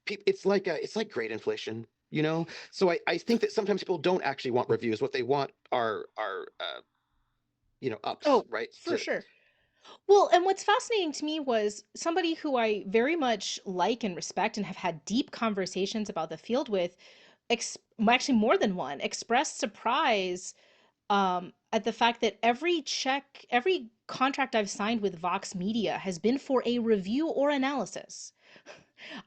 it's like grade inflation, you know? So I think that sometimes people don't actually want reviews. What they want are ups, Oh, right? for sure. Well, and what's fascinating to me was somebody who I very much like and respect and have had deep conversations about the field with, actually more than one, expressed surprise at the fact that every contract I've signed with Vox Media has been for a review or analysis.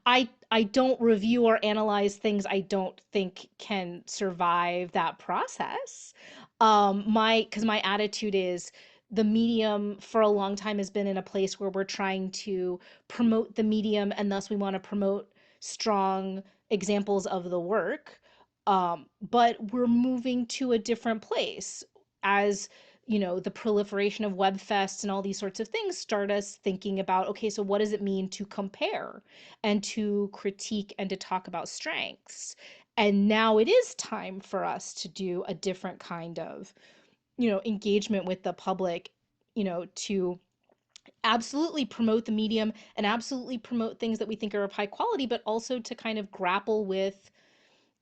I don't review or analyze things I don't think can survive that process. My Because my attitude is the medium for a long time has been in a place where we're trying to promote the medium, and thus we want to promote strong examples of the work. But we're moving to a different place as the proliferation of web fests and all these sorts of things start us thinking about, okay, so what does it mean to compare and to critique and to talk about strengths? And now it is time for us to do a different kind of, engagement with the public, to absolutely promote the medium and absolutely promote things that we think are of high quality, but also to kind of grapple with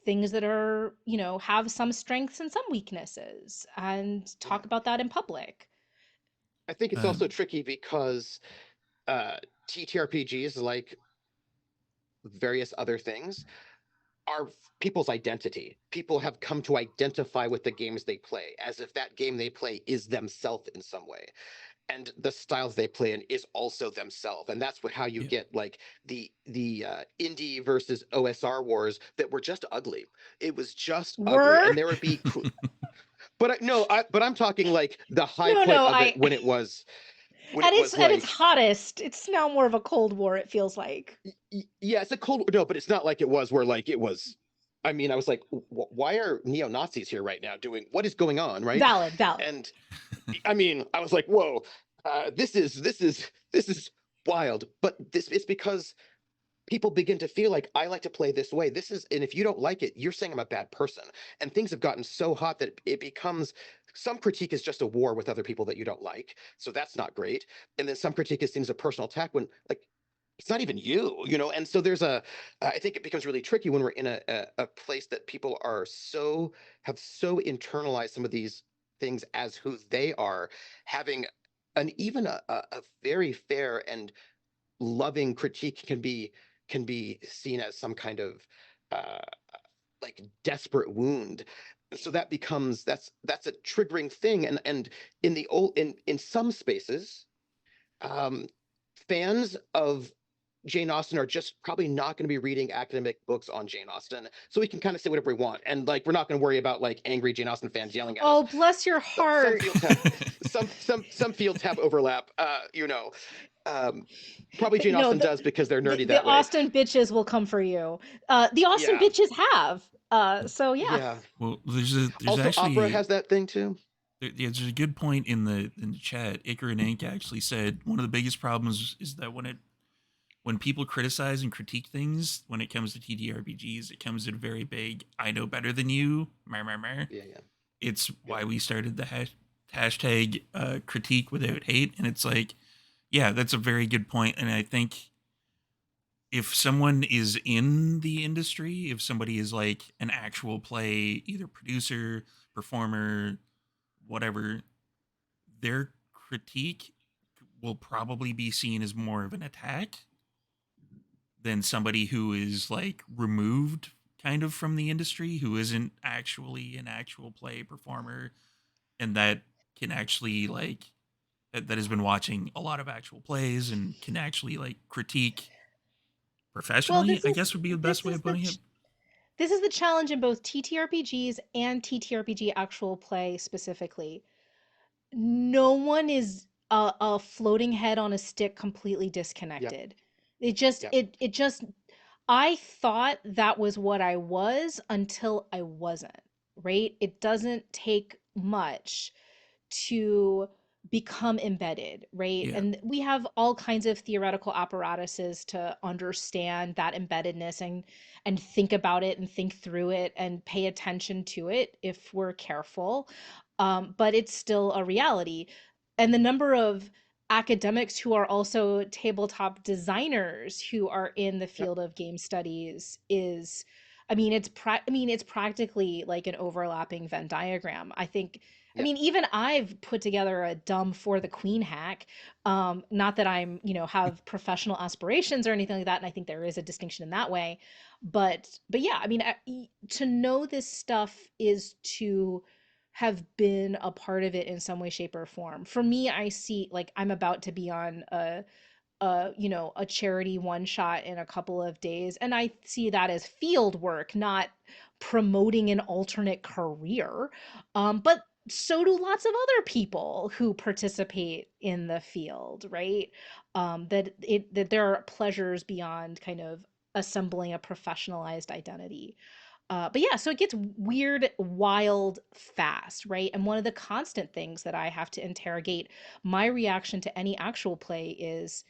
things that are, have some strengths and some weaknesses and Yeah. talk about that in public. I think it's also Um, tricky because uh, TTRPGs, like various other things, are people's identity. People have come to identify with the games they play as if that game they play is themselves in some way. and the styles they play in is also themselves, and that's how you Yeah. get like the indie versus OSR wars that were just ugly. It was just ugly, Were and there would be but no, but I'm talking like the high no, point no, of it I when it was at its like hottest, it's now more of a Cold War, it feels like. yeah, it's a cold no, but it's not like it was where like it was. I mean, I was like, why are neo Nazis here right now? Doing what is going on, right? Valid, valid. And I mean, I was like, whoa, this is wild. But this it's because people begin to feel like I like to play this way. This is, and if you don't like it, you're saying I'm a bad person. And things have gotten so hot that it becomes some critique is just a war with other people that you don't like. So that's not great. And then some critique is seen as a personal attack when like it's not even you. And so I think it becomes really tricky when we're in a place that people have so internalized some of these things as who they are, having even a very fair and loving critique can be seen as some kind of uh, like desperate wound. So that's a triggering thing, and in some spaces, um, fans of Jane Austen are just probably not going to be reading academic books on Jane Austen. So we can kind of say whatever we want, and like we're not going to worry about like angry Jane Austen fans yelling at us. Oh, bless your Some heart. fields have some fields have overlap. Um, probably Jane No, Austen does because they're nerdy the that way. Austin bitches will come for you. The Austin Yeah, bitches have. So yeah. yeah. Well, there's Also, opera actually has that thing too. there's a good point in the chat. Icar and Ink actually said one of the biggest problems is that when people criticize and critique things when it comes to TTRPGs, it comes in very big. I know better than you. Mer, mer, mer. Yeah, yeah, It's yeah, why we started the hashtag critique without hate, and it's like, yeah, that's a very good point. And I think if someone is in the industry, if somebody is like an actual play, either producer, performer, whatever, their critique will probably be seen as more of an attack than somebody who is like removed kind of from the industry, who isn't actually an actual play performer, and that can actually like that has been watching a lot of actual plays and can actually like critique Well, professionally, I guess would be the best this way is of putting it. this is the challenge in both TTRPGs and TTRPG actual play specifically. No one is a floating head on a stick completely yep, disconnected. It just I thought that was what I was until I wasn't, right? It doesn't take much to become embedded, right? Yeah. And we have all kinds of theoretical apparatuses to understand that embeddedness and think about it and think through it and pay attention to it if we're careful. But it's still a reality. And the number of academics who are also tabletop designers who are in the yep, field of game studies is I mean it's practically like an overlapping Venn diagram. I think I yep. mean, even I've put together a dumb for the queen hack. Not that I'm, have professional aspirations or anything like that, and I think there is a distinction in that way. But yeah, I mean, to know this stuff is to have been a part of it in some way, shape, or form. For me, I see like I'm about to be on a charity one shot in a couple of days, and I see that as field work, not promoting an alternate career. But so do lots of other people who participate in the field, right? That there are pleasures beyond kind of assembling a professionalized identity. But yeah, so it gets weird, wild, fast, right? And one of the constant things that I have to interrogate my reaction to any actual play is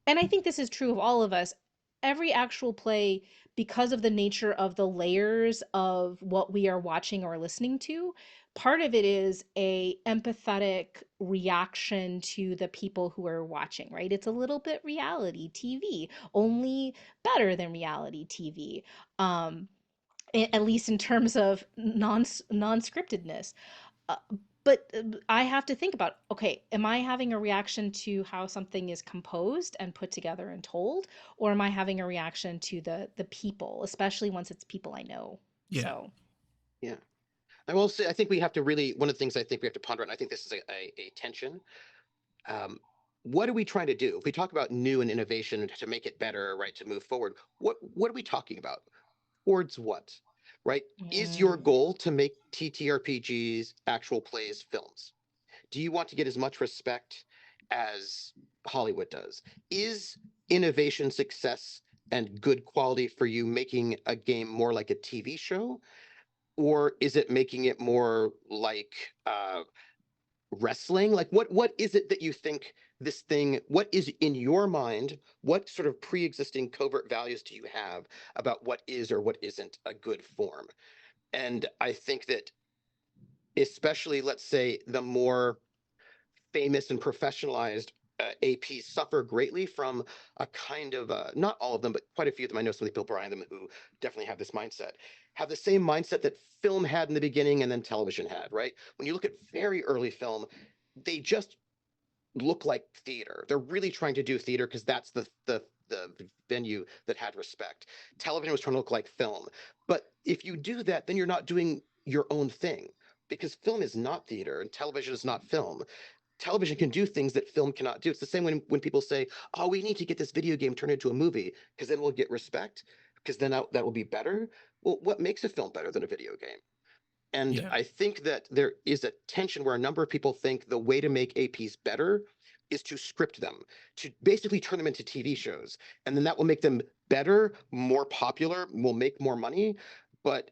and I think this is true of all of us, every actual play, because of the nature of the layers of what we are watching or listening to, part of it is a empathetic reaction to the people who are watching, right? It's a little bit reality TV, only better than reality TV. Um, at least in terms of non-scriptedness. Uh, but I have to think about, okay, am I having a reaction to how something is composed and put together and told, or am I having a reaction to the people, especially once it's people I know? Yeah. So, Yeah. I will say, I think we have to really, one of the things I think we have to ponder, and I think this is a tension. um, what are we trying to do? If we talk about new and innovation to make it better, right, to move forward, what are we talking about? Towards what, right? Is your Mm. goal to make TTRPGs, actual plays, films? Do you want to get as much respect as Hollywood does? Is innovation, success, and good quality for you making a game more like a TV show? Or is it making it more like wrestling? Like what is it that you think this thing, what is in your mind, what sort of pre-existing covert values do you have about what is or what isn't a good form? And I think that especially, let's say, the more famous and professionalized APs suffer greatly from a kind of not all of them, but quite a few of them. I know some of the people behind them who definitely have this mindset, have the same mindset that film had in the beginning and then television had. Right? When you look at very early film, they just look like theater. They're really trying to do theater because that's the venue that had respect. Television was trying to look like film. But if you do that, then you're not doing your own thing because film is not theater and television is not film. Television can do things that film cannot do. It's the same when people say, "Oh, we need to get this video game turned into a movie because then we'll get respect because then that will be better." Well, what makes a film better than a video game? And Yeah. I think that there is a tension where a number of people think the way to make APs better is to script them, to basically turn them into TV shows. And then that will make them better, more popular, will make more money. But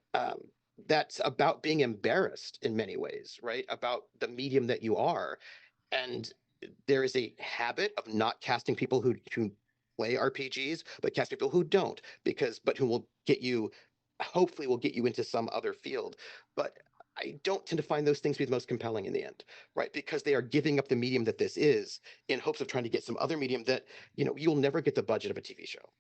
that's about being embarrassed in many ways, right? About the medium that you are. And there is a habit of not casting people who play RPGs, but cast people who don't, but who will get you, hopefully will get you into some other field. But I don't tend to find those things to be the most compelling in the end, right? Because they are giving up the medium that this is in hopes of trying to get some other medium that, you'll never get the budget of a TV show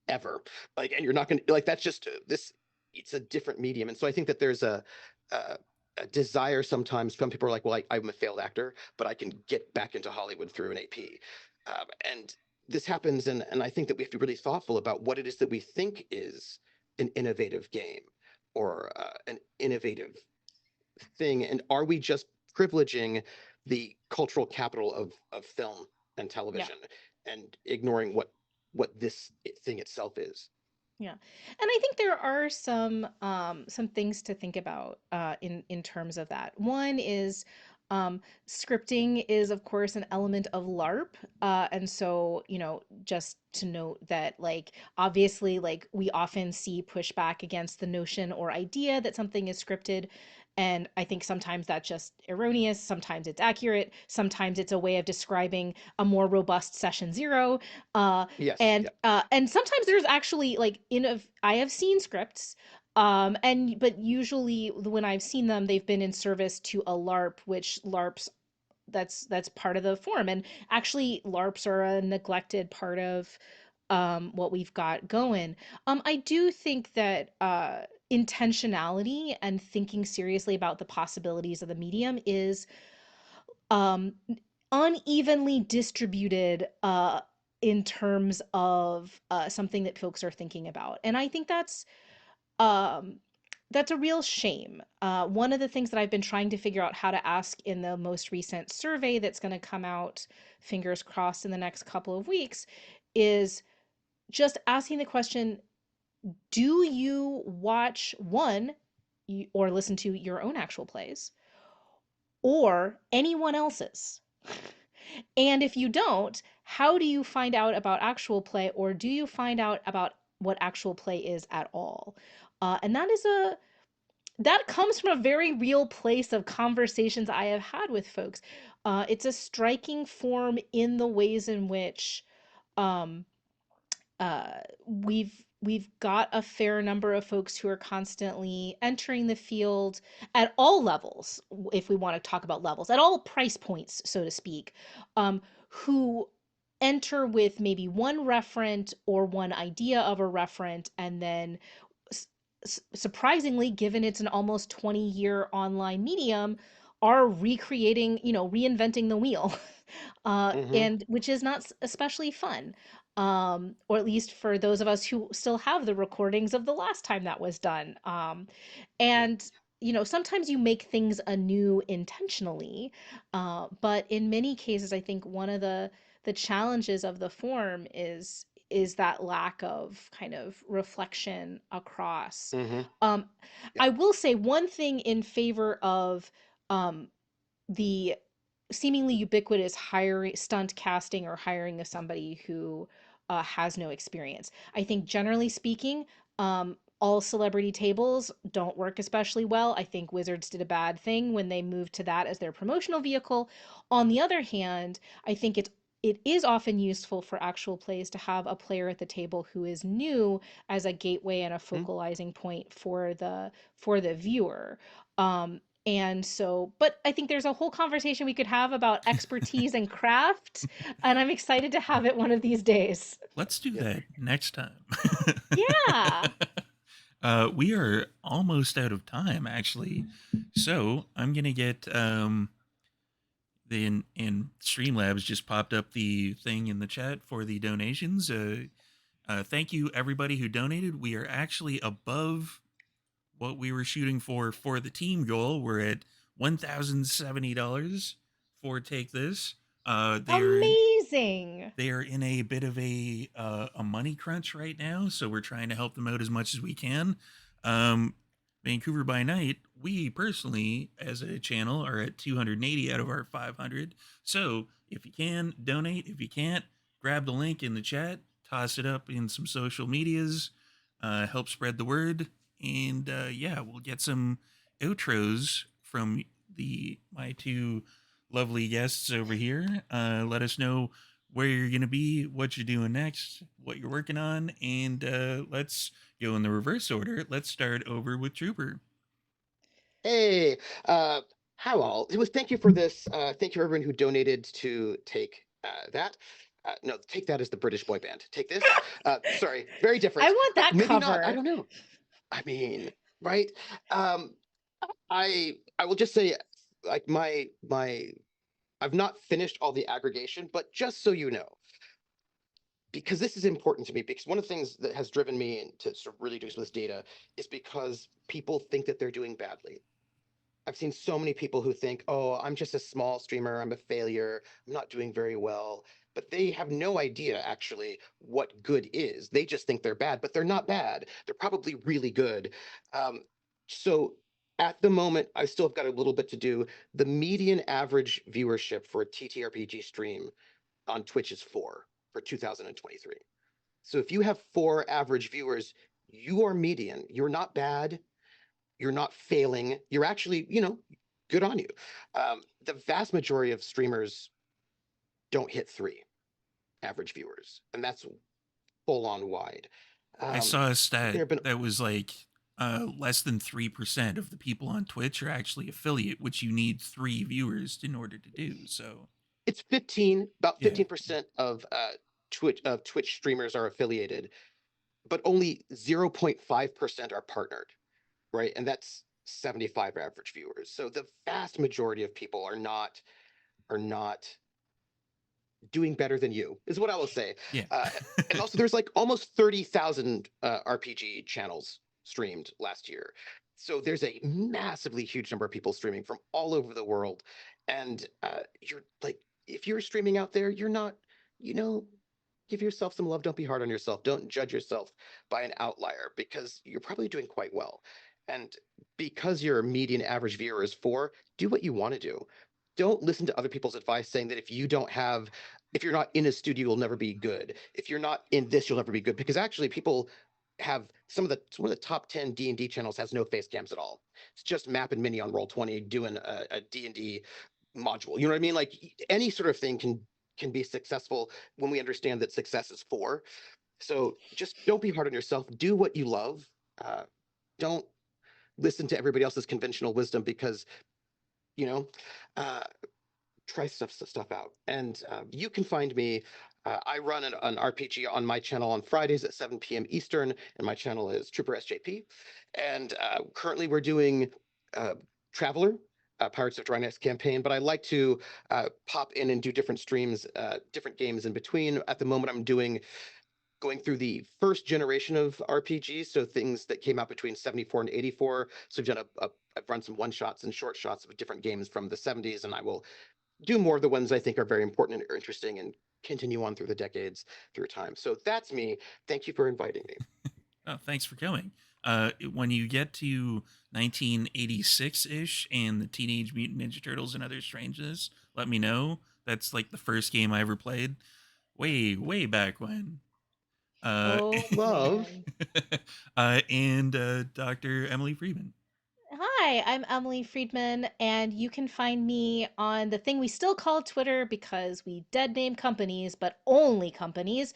ever. Like, and you're not going to like that's just this. It's a different medium, and so I think that there's a, a desire sometimes. Some people are like, "Well, I'm a failed actor, but I can get back into Hollywood through an AP," and this happens, and I think that we have to be really thoughtful about what it is that we think is an innovative game or an innovative thing, and are we just privileging the cultural capital of film and Yeah. television and ignoring what this thing itself is? Yeah. And I think there are some things to think about in terms of that. One is scripting is of course an element of LARP. And so, just to note that like obviously like we often see pushback against the notion or idea that something is scripted. And I think sometimes that's just erroneous, sometimes it's accurate, sometimes it's a way of describing a more robust session zero. Uh, Yes, and yeah. and sometimes there's actually like I have seen scripts and but usually when I've seen them they've been in service to a LARP, which LARPs that's part of the form. And actually LARPs are a neglected part of what we've got going. I do think that intentionality and thinking seriously about the possibilities of the medium is um unevenly distributed in terms of something that folks are thinking about. And I think um that's a real shame. One of the things that I've been trying to figure out how to ask in the most recent survey that's going to come out, fingers crossed, in the next couple of weeks, is just asking the question: do you watch one or listen to your own actual plays or anyone else's? And if you don't, how do you find out about actual play, or do you find out about what actual play is at all? And that comes from a very real place of conversations I have had with folks. It's a striking form in the ways in which um, we've got a fair number of folks who are constantly entering the field at all levels, if we want to talk about levels, at all price points, so to speak, who enter with maybe one referent or one idea of a referent, and then surprisingly, given it's an almost 20-year online medium, are recreating, reinventing the wheel, Hmm. and which is not especially fun. Or at least for those of us who still have the recordings of the last time that was done. Yeah. And sometimes you make things anew intentionally, but in many cases, I think one of the challenges of the form is that lack of kind of reflection across. Hmm. Um, Yeah. I will say one thing in favor of um, the seemingly ubiquitous hiring stunt casting or hiring of somebody who has no experience. I think generally speaking, all celebrity tables don't work especially well. I think Wizards did a bad thing when they moved to that as their promotional vehicle. On the other hand, I think it is often useful for actual plays to have a player at the table who is new as a gateway and a Mhm. focalizing point for the viewer. And so, but I think there's a whole conversation we could have about expertise and craft, and I'm excited to have it one of these days. Let's do Yeah. that next time. Yeah. We are almost out of time, actually. So I'm gonna get the in Streamlabs just popped up the thing in the chat for the donations. Thank you everybody who donated. We are actually above what we were shooting for the team goal. We're at $1,070 for Take This. They are in Amazing. they are in a bit of a money crunch right now, so we're trying to help them out as much as we can. Um, Vancouver by Night, we personally, as a channel, are at 280 out of our 500. So if you can, donate. If you can't, grab the link in the chat, toss it up in some social medias, help spread the word, and yeah, we'll get some outros from the my two lovely guests over here. Let us know where you're going to be, what you're doing next, what you're working on, and let's go in the reverse order. Let's start over with Trooper. Hey, how all? It was thank you for this. Thank you everyone who donated to take that. No, take that as the British boy band. Take this. Sorry, very I different. want that Maybe not. I cover. don't know. I mean, right? Um, I will just say, like my I've not finished all the aggregation, but just so you know, because this is important to me, because one of the things that has driven me to sort of really do some of this data is because people think that they're doing badly. I've seen so many people who think, oh, I'm just a small streamer, I'm a failure, I'm not doing very well. But they have no idea actually what good is. They just think they're bad, but they're not bad. They're probably really good. Um, so at the moment, I still have got a little bit to do. The median average viewership for a TTRPG stream on Twitch is 4 for 2023. So if you have 4 average viewers, you are median. You're not bad, you're not failing, you're actually, good on you. The vast majority of streamers don't hit 3 average viewers, and that's full on wide. I um, saw a there stat have been that was like less than 3% of the people on Twitch are actually affiliate, which you need 3 viewers in order to do. So, it's 15 about yeah. 15% of Twitch streamers are affiliated, but only 0.5% are partnered, right? And that's 75 average viewers. So the vast majority of people are not doing better than you, is what I will say. Yeah. Uh, and also, there's like almost 30,000 RPG channels streamed last year. So there's a massively huge number of people streaming from all over the world. And you're like, if you're streaming out there, you're not, you know, give yourself some love. Don't be hard on yourself. Don't judge yourself by an outlier, because you're probably doing quite well. And because your median average viewer is 4, do what you want to do. Don't listen to other people's advice saying that if you're not in a studio, you'll never be good. If you're not in this, you'll never be good. Because actually, people have one of the top 10 D&D channels has no face cams at all. It's just Map and Mini on Roll20 doing a D&D module. You know what I mean? Like any sort of thing can be successful when we understand that success is 4. So just don't be hard on yourself. Do what you love. Don't listen to everybody else's conventional wisdom, because you know uh, try stuff out. And you can find me. I run an RPG on my channel on Fridays at 7 p.m. Eastern, and my channel is TrooperSJP. And currently, we're doing uh, Traveler, Pirates of Dryness campaign. But I like to pop in and do different streams, different games in between. At the moment, I'm doing going through the first generation of RPGs, so things that came out between 74 and 84. So I've run some one shots and short shots of different games from the 70s, and I will do more of the ones I think are very important and interesting and continue on through the decades through time. So that's me. Thank you for inviting me. Oh, thanks for coming. When you get to 1986 ish and the Teenage Mutant Ninja Turtles and Other Strangeness, let me know. That's like the first game I ever played, way back when. Uh, Oh Love. man. and Dr. Emily Friedman. Hi, I'm Emily Friedman, and you can find me on the thing we still call Twitter because we dead name companies, but only companies,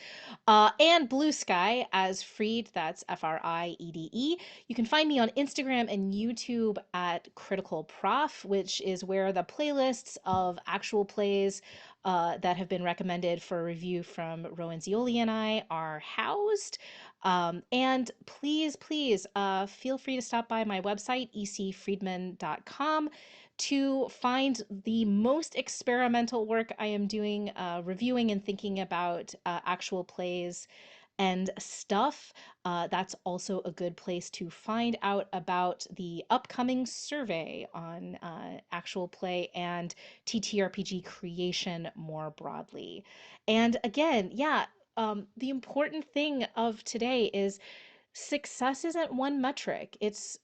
and Blue Sky as Fried, that's Friede. You can find me on Instagram and YouTube at Critical Prof, which is where the playlists of actual plays that have been recommended for review from Rowan Zioli and I are housed. And please feel free to stop by my website, ecfriedman.com, to find the most experimental work I am doing, reviewing and thinking about actual plays and stuff. That's also a good place to find out about the upcoming survey on actual play and TTRPG creation more broadly. And again, yeah, the important thing of today is success isn't one metric. It's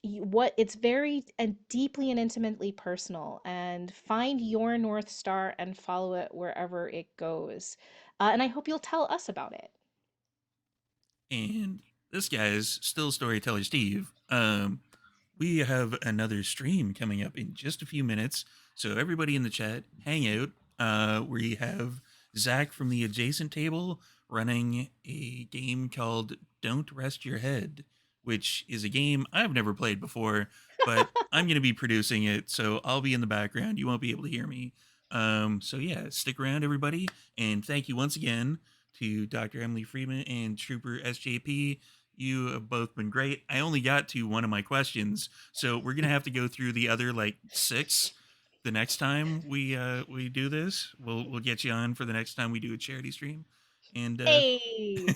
very and deeply and intimately personal, and find your North Star and follow it wherever it goes. And I hope you'll tell us about it. And this guy is still Storyteller Steve. We have another stream coming up in just a few minutes. So everybody in the chat, hang out. We have Zach from the adjacent table running a game called Don't Rest Your Head, which is a game I've never played before, but I'm going to be producing it. So I'll be in the background. You won't be able to hear me. So yeah, stick around, everybody. And thank you once again to Dr. Emily Friedman and Trooper SJP. You have both been great. I only got to one of my questions, so we're gonna have to go through the other like six the next time we do this. We'll get you on for the next time we do a charity stream. And Hey.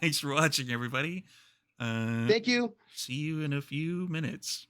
thanks for watching, everybody. Uh, Thank you. see you in a few minutes.